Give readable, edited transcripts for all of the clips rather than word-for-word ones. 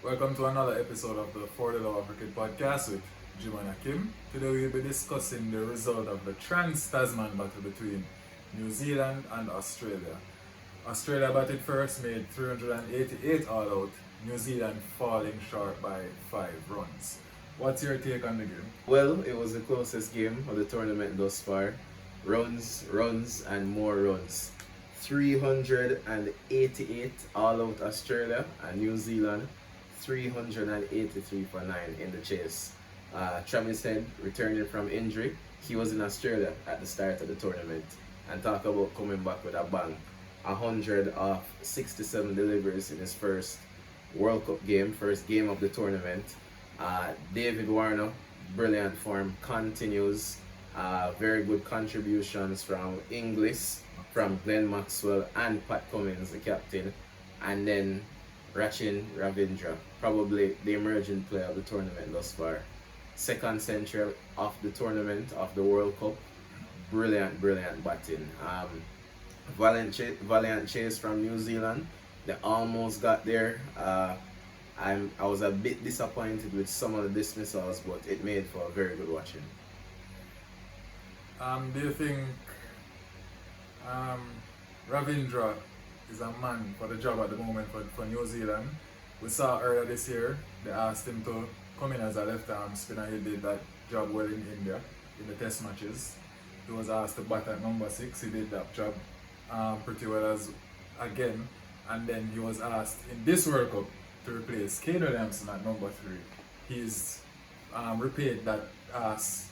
Welcome to another episode of the For the Love of Cricket podcast with Jim and Akim. Today we'll be discussing the result of the Trans-Tasman battle between New Zealand and Australia. Australia batted first, made 388 all out, New Zealand falling short by 5 runs. What's your take on the game? Well, it was the closest game of the tournament thus far. Runs, and more runs. 388 all out Australia and New Zealand 383 for 9 in the chase. Travis Head returning from injury. He was in Australia at the start of the tournament and talk about coming back with a bang. 100 of 67 deliveries in his first World Cup game, first game of the tournament. David Warner, brilliant form, continues. Very good contributions from Inglis, from Glenn Maxwell and Pat Cummins, the captain. And then Rachin Ravindra, probably the emerging player of the tournament thus far. Second century of the tournament, of the World Cup. Brilliant batting. Valiant chase from New Zealand. They almost got there. I was a bit disappointed with some of the dismissals, but it made for a very good watching. Do you think Ravindra is a man for the job at the moment for New Zealand? We saw earlier this year, they asked him to come in as a left-arm spinner. He did that job well in India in the test matches. He was asked to bat at number 6. He did that job pretty well as again. And then he was asked in this World Cup to replace Kane Williamson at number 3. He's repaid that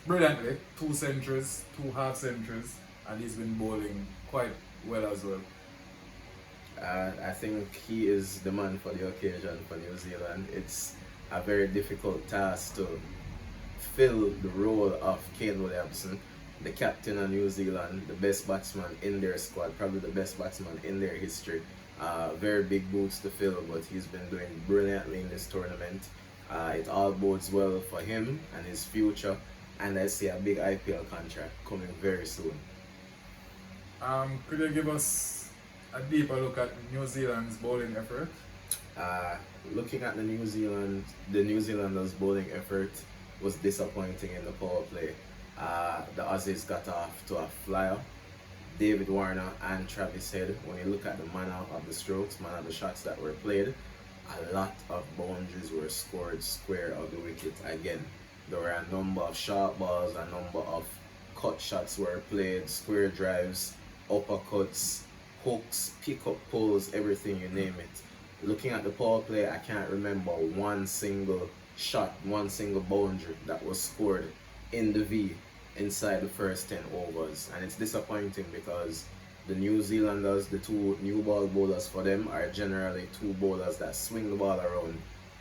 brilliantly, 2 centuries, 2 half centuries, and he's been bowling quite well as well. I think he is the man for the occasion for New Zealand. It's a very difficult task to fill the role of Kane Williamson, the captain of New Zealand, the best batsman in their squad, probably the best batsman in their history. Very big boots to fill, but he's been doing brilliantly in this tournament. It all bodes well for him and his future, and I see a big IPL contract coming very soon. Could you give us a deeper look at New Zealand's bowling effort? Looking at the New Zealanders' bowling effort was disappointing in the power play. The Aussies got off to a flyer. David Warner and Travis Head, when you look at the manner of the strokes, manner of the shots that were played, a lot of boundaries were scored square of the wicket again. There were a number of sharp balls, a number of cut shots were played, square drives, uppercuts, hooks, pick-up pulls, everything, you name it. Looking at the power play, I can't remember one single shot, one single boundary that was scored in the V inside the first 10 overs, and it's disappointing because the New Zealanders, the 2 new ball bowlers for them, are generally 2 bowlers that swing the ball around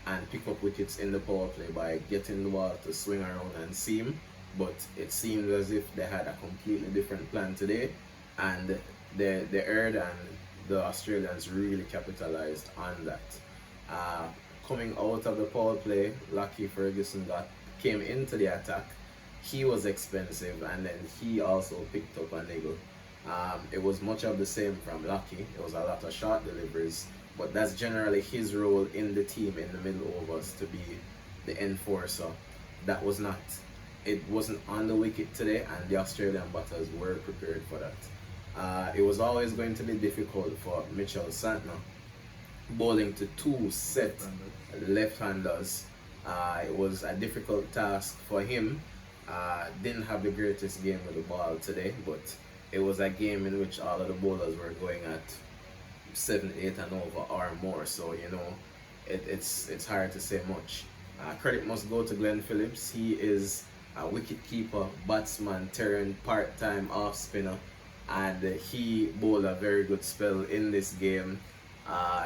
and pick up wickets in the power play by getting the ball to swing around and seam. But it seemed as if they had a completely different plan today, and they erred, and the Australians really capitalized on that. Coming out of the power play, Lockie Ferguson came into the attack. He was expensive, and then he also picked up a niggle. It was much of the same from Lockie. It was a lot of short deliveries, but that's generally his role in the team in the middle overs, to be the enforcer. It wasn't on the wicket today, and the Australian batters were prepared for that. It was always going to be difficult for Mitchell Santner, bowling to 2 set left-handers. It was a difficult task for him. Didn't have the greatest game with the ball today, but it was a game in which all of the bowlers were going at 7, 8 and over or more, so it's hard to say much. Credit must go to Glenn Phillips. He is a wicket-keeper, batsman turned part-time off-spinner, and he bowled a very good spell in this game.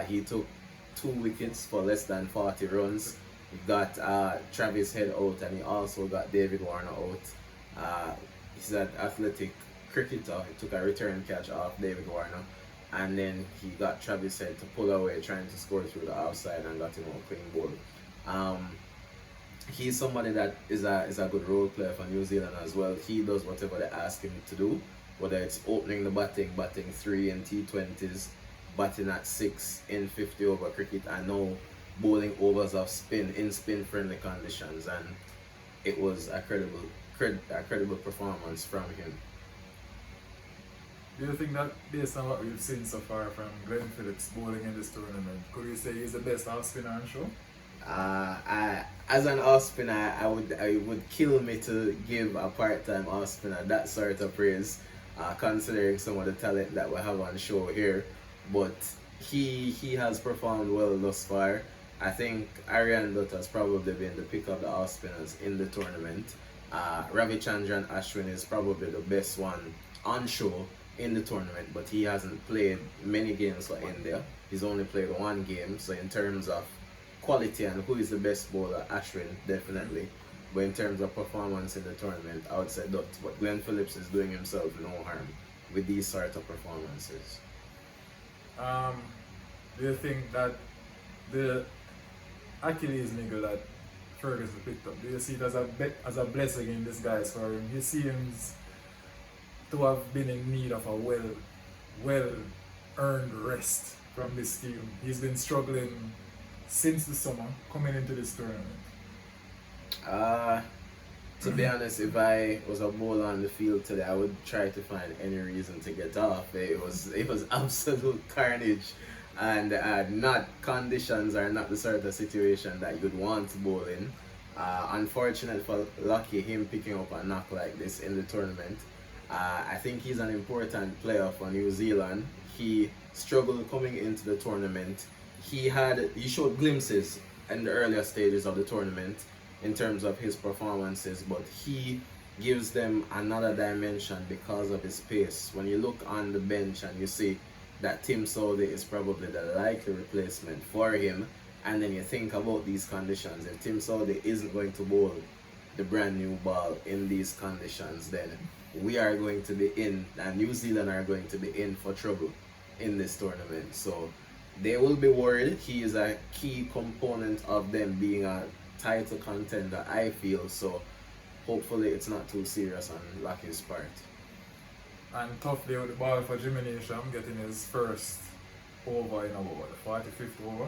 He took 2 wickets for less than 40 runs. He got Travis Head out, and he also got David Warner out. He's an athletic cricketer. He took a return catch off David Warner, and then he got Travis Head to pull away, trying to score through the outside, and got him out clean bowl. He's somebody that is a good role player for New Zealand as well. He does whatever they ask him to do, whether it's opening the batting 3 in T20s, batting at 6 in 50 over cricket. I know bowling overs of spin in spin friendly conditions, and it was a credible performance from him. Do you think that based on what we've seen so far from Glenn Phillips bowling in this tournament, could you say he's the best off spinner on show? As an off spinner, I would kill me to give a part-time off spinner that sort of praise, considering some of the talent that we have on show here. But he has performed well thus far. I think Aryan Dutt has probably been the pick of the off spinners in the tournament. Ravichandran Ashwin is probably the best one on show in the tournament, but he hasn't played many games for India. He's only played one game, so in terms of quality and who is the best bowler, Ashwin definitely. But in terms of performance in the tournament, I would say Dutt. But Glenn Phillips is doing himself no harm with these sort of performances. Do you think that the Achilles niggle that Ferguson picked up, do you see it as a blessing in disguise for him? He seems to have been in need of a well earned rest from this team. He's been struggling since the summer coming into this tournament. To be honest, if I was a bowler on the field today, I would try to find any reason to get off. It was absolute carnage, and not conditions are not the sort of situation that you'd want to bowl in. Unfortunate for Lucky, him picking up a knock like this in the tournament. I think he's an important player for New Zealand. He struggled coming into the tournament. He showed glimpses in the earlier stages of the tournament in terms of his performances, but he gives them another dimension because of his pace. When you look on the bench and you see that Tim Southey is probably the likely replacement for him, and then you think about these conditions, if Tim Southey isn't going to bowl the brand new ball in these conditions, then we are going to be in, and New Zealand are going to be in for trouble in this tournament. So they will be worried. He is a key component of them being a title contender, I feel. So hopefully it's not too serious on Lucky's part. And tough day with the ball for Jimmy Neesham, getting his first over in about the 45th over.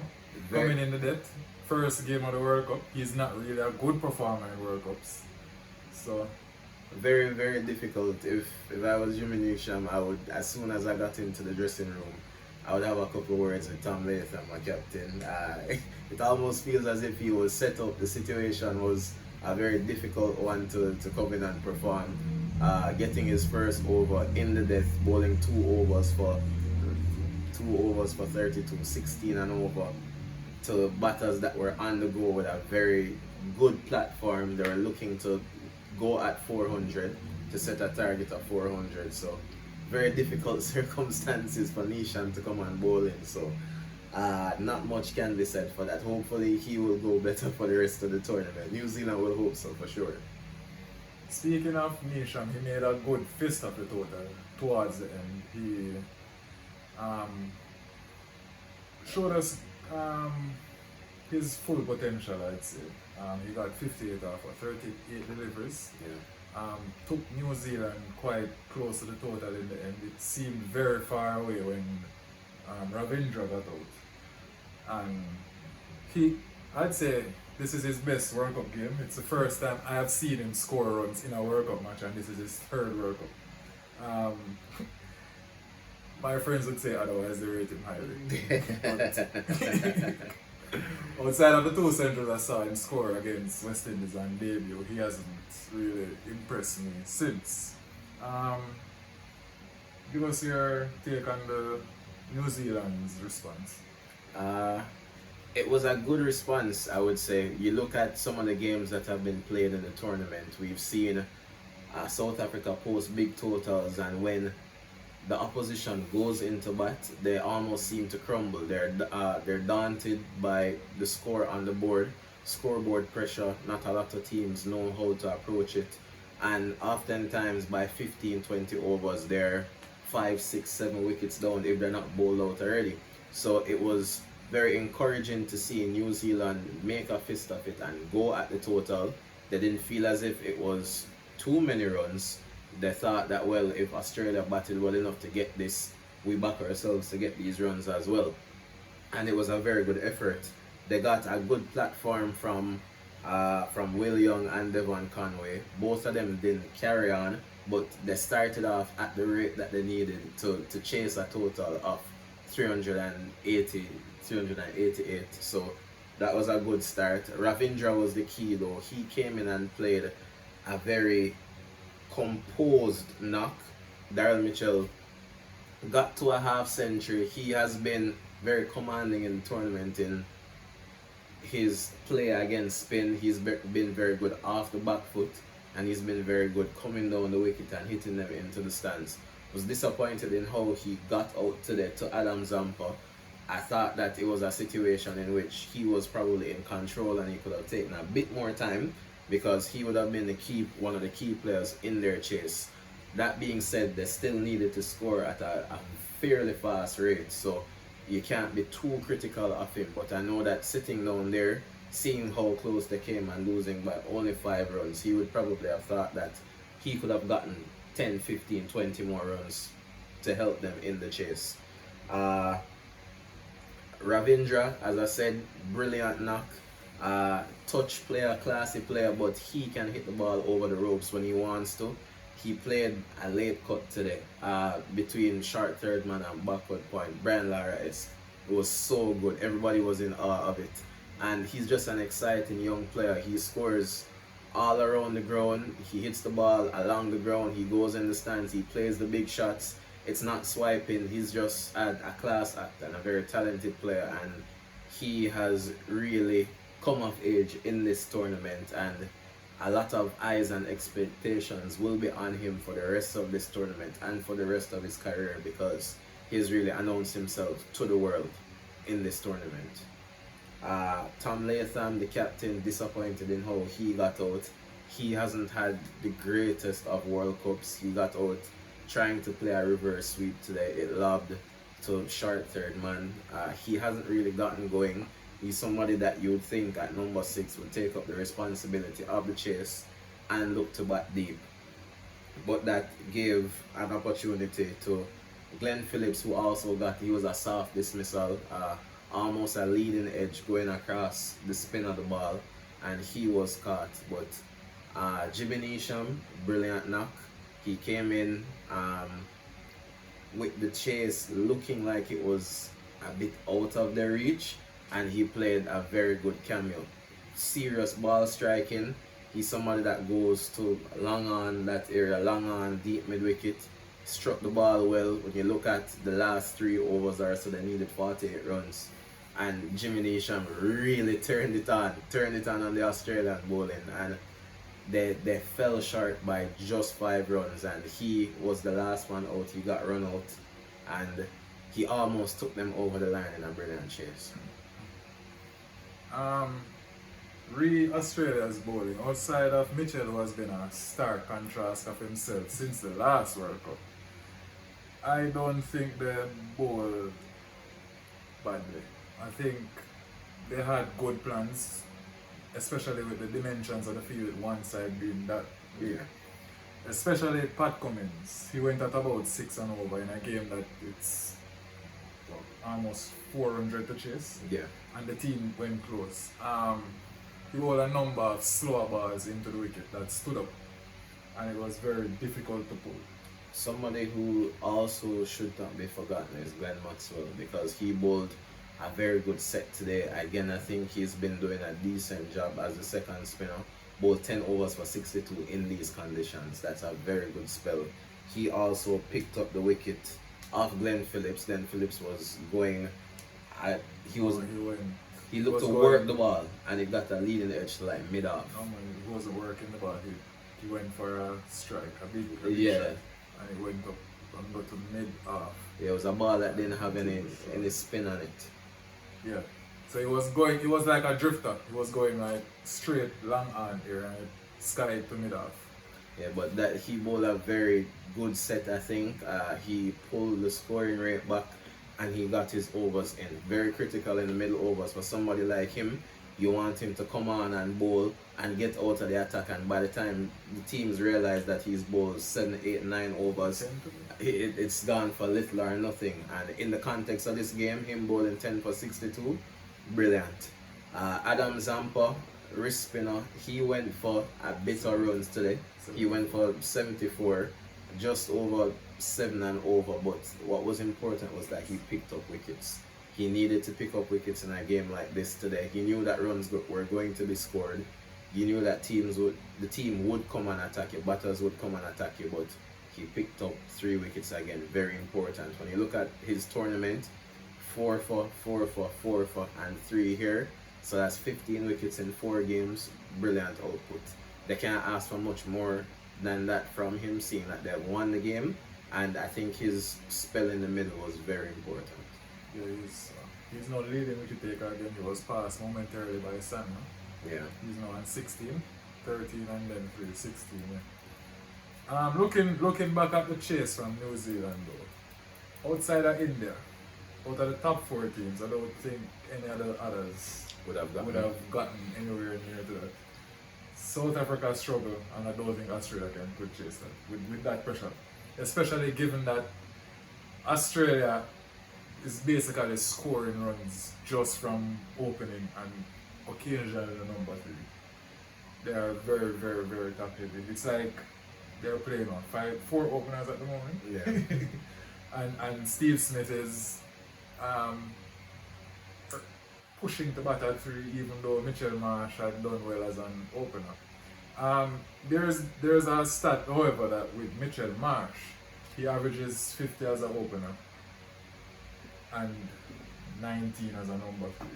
Coming in the death, first game of the World Cup. He's not really a good performer in World Cups. So very, very difficult. If I was Jimmy Neesham, I would, as soon as I got into the dressing room, I would have a couple of words with Tom Latham, my captain. It almost feels as if he was set up. The situation was a very difficult one to come in and perform. Getting his first over in the death, bowling two overs for 32, 16 and over to batters that were on the go with a very good platform. They were looking to go at 400 to set a target of 400. So very difficult circumstances for Neesham to come and bowl in. So not much can be said for that. Hopefully he will go better for the rest of the tournament. New Zealand will hope so for sure. Speaking of Neesham, he made a good fist of the total towards the end. He showed us his full potential, I'd say. He got 58 off of 38 deliveries. Yeah. Took New Zealand quite close to the total in the end. It seemed very far away when Ravindra got out. And I'd say this is his best World Cup game. It's the first time I have seen him score runs in a World Cup match, and this is his third World Cup. My friends would say otherwise, they rate him highly. Outside of the two centers I saw him score against West Indies on debut, he hasn't really impressed me since. Give us your take on the New Zealand's response. It was a good response, I would say. You look at some of the games that have been played in the tournament, we've seen South Africa post big totals, and when the opposition goes into bat, they almost seem to crumble. They're daunted by the score on the board, scoreboard pressure. Not a lot of teams know how to approach it, and oftentimes by 15, 20 overs, they're 5, 6, 7 wickets down if they're not bowled out already. So it was very encouraging to see New Zealand make a fist of it and go at the total. They didn't feel as if it was too many runs. They thought that, well, if Australia batted well enough to get this, we back ourselves to get these runs as well. And it was a very good effort They got a good platform from Will Young and Devon Conway. Both of them didn't carry on, but they started off at the rate that they needed to chase a total of 388. So that was a good start. Ravindra was the key though. He came in and played a very composed knock. Daryl Mitchell got to a half century. He has been very commanding in the tournament in his play against spin. He's been very good off the back foot, and he's been very good coming down the wicket and hitting them into the stands. Was disappointed in how he got out today to Adam Zampa. I thought that it was a situation in which he was probably in control and he could have taken a bit more time, because he would have been one of the key players in their chase. That being said, they still needed to score at a fairly fast rate, so you can't be too critical of him. But I know that sitting down there, seeing how close they came and losing by only 5 runs, he would probably have thought that he could have gotten 10, 15, 20 more runs to help them in the chase. Ravindra, as I said, brilliant knock. Touch player, classy player, but he can hit the ball over the ropes when he wants to. He played a late cut today between short third man and backward point. Brian Lara-esque. It was so good. Everybody was in awe of it. And he's just an exciting young player. He scores all around the ground. He hits the ball along the ground. He goes in the stands. He plays the big shots. It's not swiping. He's just a class act and a very talented player. And he has really come of age in this tournament. And a lot of eyes and expectations will be on him for the rest of this tournament and for the rest of his career, because he's really announced himself to the world in this tournament. Tom Latham, the captain, disappointed in how he got out. He hasn't had the greatest of World Cups. He got out trying to play a reverse sweep today. It lobbed to short third man. He hasn't really gotten going. He's somebody that you would think at number 6 would take up the responsibility of the chase and look to bat deep. But that gave an opportunity to Glenn Phillips, who also he was a soft dismissal, almost a leading edge going across the spin of the ball, and he was caught. But Jimmy Neesham, brilliant knock. He came in with the chase looking like it was a bit out of their reach, and he played a very good cameo. Serious ball striking. He's somebody that goes to long on that area, long on deep mid wicket. Struck the ball well. When you look at the last 3 overs or so, they needed 48 runs. And Jimmy Neesham really turned it on the Australian bowling. And they fell short by just 5 runs. And he was the last one out. He got run out. And he almost took them over the line in a brilliant chase. Australia's bowling, outside of Mitchell, who has been a stark contrast of himself since the last World Cup, I don't think they bowled badly. I think they had good plans, especially with the dimensions of the field, one side being that big. Yeah. Especially Pat Cummins. He went at about 6 and over in a game that it's almost 400 to chase. Yeah. And the team went close. He bowled a number of slower balls into the wicket that stood up, and it was very difficult to pull. Somebody who also should not be forgotten is Glenn Maxwell, because he bowled a very good set today. Again, I think he's been doing a decent job as a second spinner. Bowled 10 overs for 62 in these conditions. That's a very good spell. He also picked up the wicket off Glenn Phillips. Glenn Phillips was going. He looked to work the ball, and it got a leading edge to like mid-off. No, man, he wasn't working the ball. He went for a strike, a big yeah. strike, and it went up and got to mid-off. Yeah, it was a ball that didn't have any spin on it. Yeah. So he was like a drifter. He was going like straight long on here and it skied to mid-off. Yeah, but that he bowled a very good set, I think. He pulled the scoring rate back, and he got his overs in. Very critical in the middle overs. For somebody like him, you want him to come on and bowl and get out of the attack, and by the time the teams realize that he's bowled 7, 8, 9 overs, it's gone for little or nothing. And in the context of this game, him bowling 10 for 62, brilliant. Adam Zampa, wrist spinner, he went for a bit of runs today. He went for 74, just over 7 and over, but what was important was that he picked up wickets. He needed to pick up wickets in a game like this today. He knew that runs were going to be scored. He knew that the team would come and attack you, batters would come and attack you, but he picked up 3 wickets again, very important. When you look at his tournament, 4 for, 4 for, 4 for, and 3 here. So that's 15 wickets in 4 games. Brilliant output. They can't ask for much more than that from him, seeing that they won the game. And I think his spell in the middle was very important. Yeah, he's not leading wicket taker again. He was passed momentarily by Sam. Huh? Yeah. He's now on 16, 13, and then 3, 16. Yeah. Looking back at the chase from New Zealand though, outside of India, out of the top 4 teams, I don't think any other others Would have gotten anywhere near to that. South Africa struggle, and I don't think Australia could chase that with that pressure, especially given that Australia is basically scoring runs just from opening and occasionally the number 3. They are very, very, very top heavy. It's like they're playing on 4 openers at the moment. Yeah. and Steve Smith is pushing to bat at 3, even though Mitchell Marsh had done well as an opener. There's a stat, however, that with Mitchell Marsh, he averages 50 as an opener and 19 as a number 3.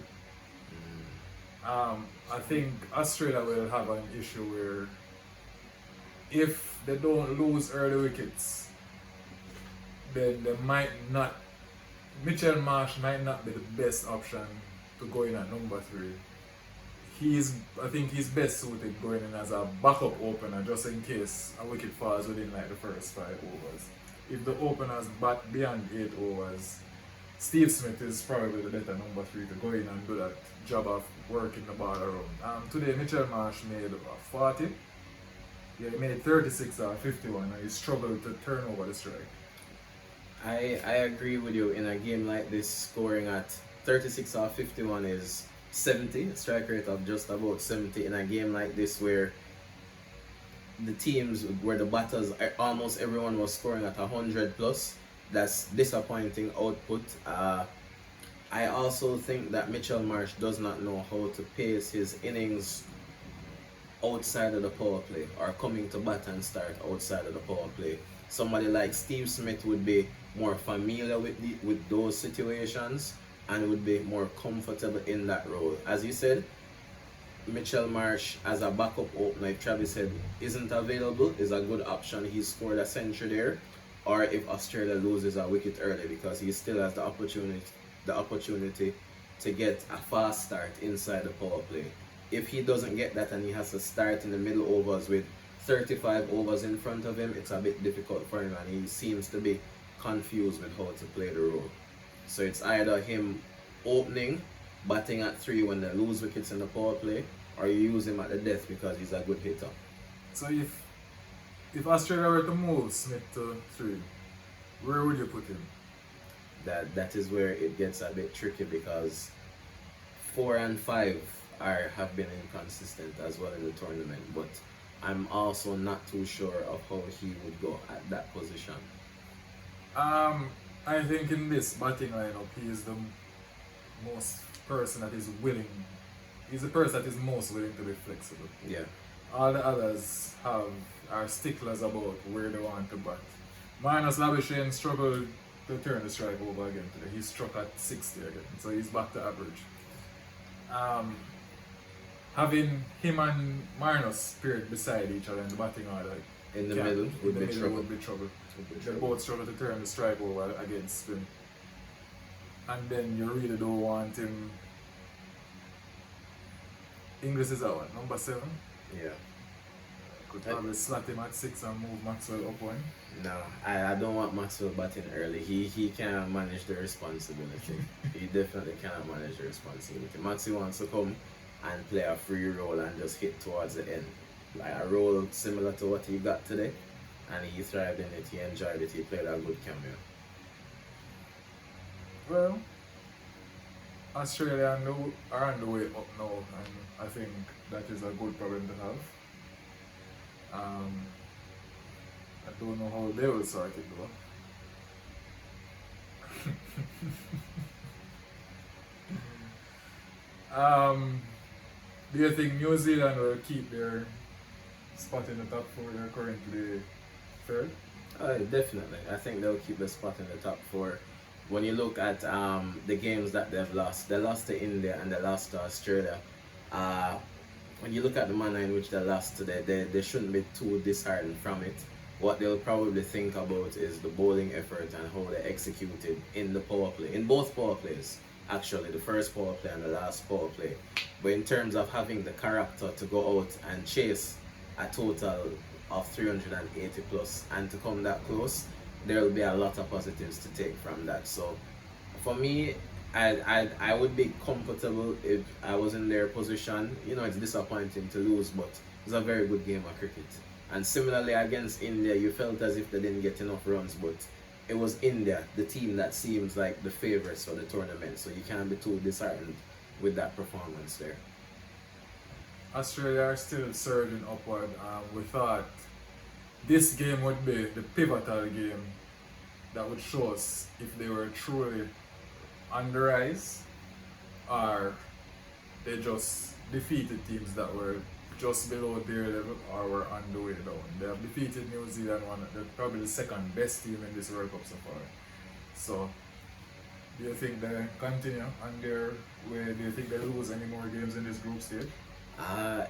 I think Australia will have an issue where if they don't lose early wickets, then they might not. Mitchell Marsh might not be the best option to go in at number 3. I think he's best suited going in as a backup opener just in case a wicket falls within like the first 5 overs. If the openers bat beyond 8 overs, Steve Smith is probably the better number 3 to go in and do that job of working the ball around. Today Mitchell Marsh made 40. Yeah, he made 36 or 51 and he struggled to turn over the strike. I agree with you. In a game like this, scoring at 36 or 51 is 70, a strike rate of just about 70. In a game like this where the teams, where the batters, almost everyone was scoring at 100 plus, that's disappointing output. I also think that Mitchell Marsh does not know how to pace his innings outside of the power play, or coming to bat and start outside of the power play. Somebody like Steve Smith would be more familiar with those situations and would be more comfortable in that role. As you said, Mitchell Marsh as a backup opener, if Travis Head isn't available, is a good option. He scored a century there, or if Australia loses a wicket early, because he still has the opportunity to get a fast start inside the power play. If he doesn't get that and he has to start in the middle overs with 35 overs in front of him, it's a bit difficult for him, and he seems to be confused with how to play the role. So it's either him opening, batting at 3 when they lose wickets in the power play, or you use him at the death because he's a good hitter. So if Australia were to move Smith to 3, where would you put him? That is where it gets a bit tricky, because 4 and 5 have been inconsistent as well in the tournament, but I'm also not too sure of how he would go at that position. I think in this batting lineup, he is the most person that is willing. He's the person that is most willing to be flexible. Yeah. All the others are sticklers about where they want to bat. Marnus Labuschagne struggled to turn the strike over again today. He struck at 60 again, so he's back to average. Having him and Marnus paired beside each other in the batting order in the middle would be trouble. They both struggle to turn the strike over against spin. And then you really don't want him. Inglis is at what, number 7? Yeah. Could probably slot him at 6 and move Maxwell up 1. No, I don't want Maxwell batting early. He cannot manage the responsibility. He definitely cannot manage the responsibility. Maxwell wants to come and play a free roll and just hit towards the end. Like a role similar to what he got today. And he thrived in it, he enjoyed it, he played a good cameo. Well, Australia are on the way up now, and I think that is a good problem to have. I don't know how they will sort it though. Do you think New Zealand will keep their spot in the top four? They're currently third. Definitely. I think they'll keep the spot in the top four. When you look at the games that they've lost, they lost to India and they lost to Australia. Uh, when you look at the manner in which they lost today, they shouldn't be too disheartened from it. What they'll probably think about is the bowling effort and how they executed in the power play, in both power plays, actually, the first power play and the last power play. But in terms of having the character to go out and chase a total of 380 plus and to come that close, there will be a lot of positives to take from that. So for me, I would be comfortable if I was in their position. You know, it's disappointing to lose, but it's a very good game of cricket. And similarly against India, you felt as if they didn't get enough runs, but it was India, the team that seems like the favourites for the tournament. So you can't be too disheartened with that performance there. Australia are still surging upward. We thought this game would be the pivotal game that would show us if they were truly on the rise or they just defeated teams that were just below their level or were on the way down. They have defeated New Zealand, they're probably the second best team in this World Cup so far. So, do you think they continue on their way? Do you think they lose any more games in this group stage?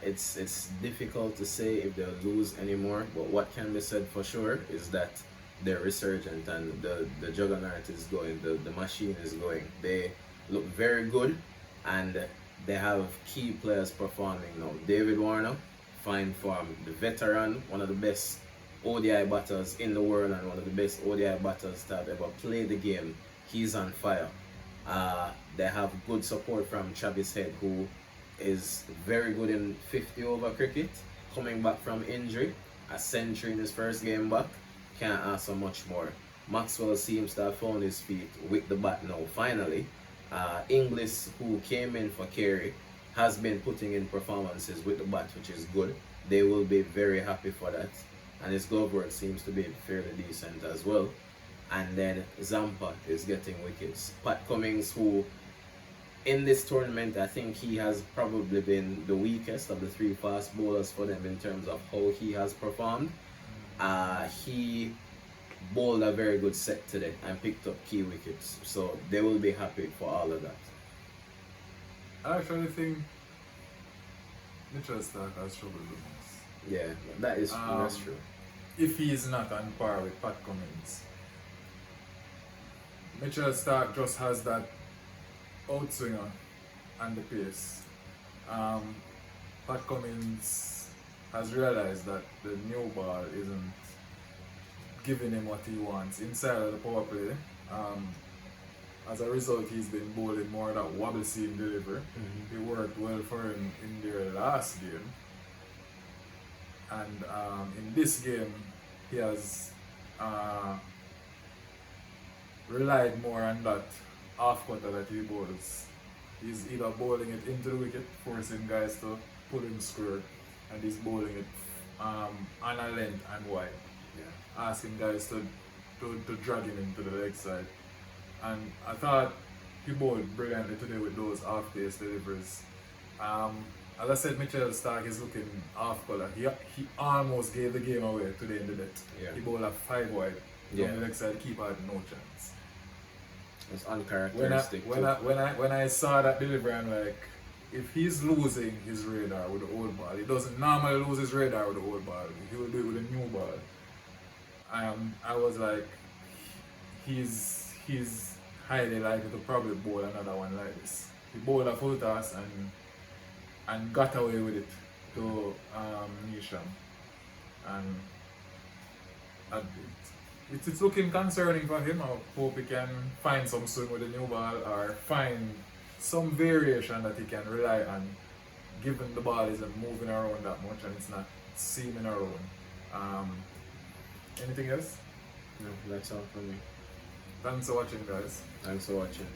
It's difficult to say if they'll lose anymore, but what can be said for sure is that they're resurgent and the juggernaut is going, the machine is going. They look very good and they have key players performing now. David Warner, fine form, the veteran, one of the best ODI batters in the world and one of the best ODI batters to have ever played the game. He's on fire. They have good support from Travis Head, who is very good in 50 over cricket, coming back from injury, a century in his first game back. Can't ask for much more. Maxwell seems to have found his feet with the bat now, finally. Inglis, who came in for Carey, has been putting in performances with the bat, which is good. They will be very happy for that. And his glove work seems to be fairly decent as well. And then Zampa is getting wickets. Pat Cummins, who in this tournament, I think he has probably been the weakest of the three fast bowlers for them in terms of how he has performed. He bowled a very good set today and picked up key wickets, so they will be happy for all of that. I actually think Mitchell Stark has struggled the most. Yeah, that's true. If he is not on par with Pat Cummins, Mitchell Stark just has that outswinger and the pace. Pat Cummins has realized that the new ball isn't giving him what he wants inside of the power play. As a result, he's been bowling more that wobble seam delivery. It worked well for him in their last game. And in this game, he has relied more on that half cutter that he bowls. He's either bowling it into the wicket, forcing guys to pull him square, and he's bowling it on a length and wide, asking guys to drag him into the leg side. And I thought he bowled brilliantly today with those half-pace deliveries. As I said, Mitchell Stark is looking off color. He almost gave the game away today in the net. He bowled a 5 wide. On the leg side, keeper had no chance. It's uncharacteristic. When I saw that delivery, I'm like, if he's losing his radar with the old ball, he doesn't normally lose his radar with the old ball. He will do it with a new ball. I was like, he's highly likely to probably bowl another one like this. He bowled a full toss and got away with it to Nisham. And it's looking concerning for him. I hope he can find some swing with the new ball or find some variation that he can rely on, given the ball isn't moving around that much and it's not seaming around. Anything else? No, that's all for me. Thanks for watching, guys. Thanks for watching.